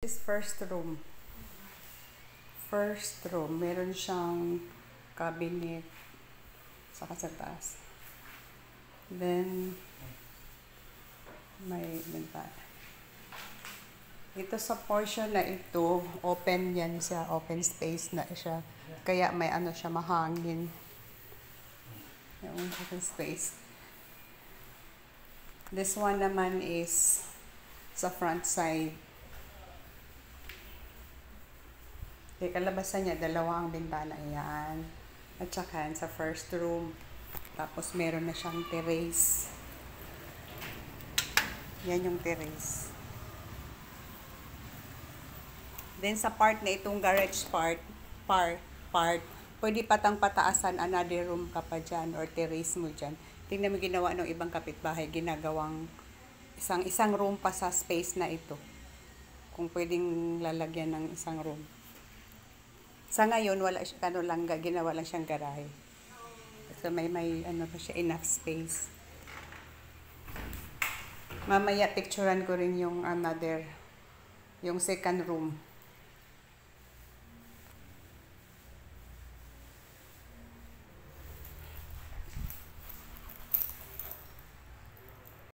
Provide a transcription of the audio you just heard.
This first room. First room, meron siyang cabinet saka sa taas. Then, may bintana. Ito sa portion na ito, open yan siya, open space na siya. Kaya may ano siya, mahangin. Yung open space. This one naman is sa front side. Kalabasan niya, dalawa ang bintana yan. At saka sa first room. Tapos meron na siyang terrace. Yan yung terrace. Then sa part na itong garage part, pwede patang pataasan another room ka pa dyan or terrace mo dyan. Tingnan mo ginawa ng ibang kapitbahay, ginagawang isang room pa sa space na ito. Kung pwedeng lalagyan ng isang room. Sa ngayon, wala siya, ginawa lang siyang garahe. So may ano pa siya, enough space. Mamaya picturean ko rin yung yung second room.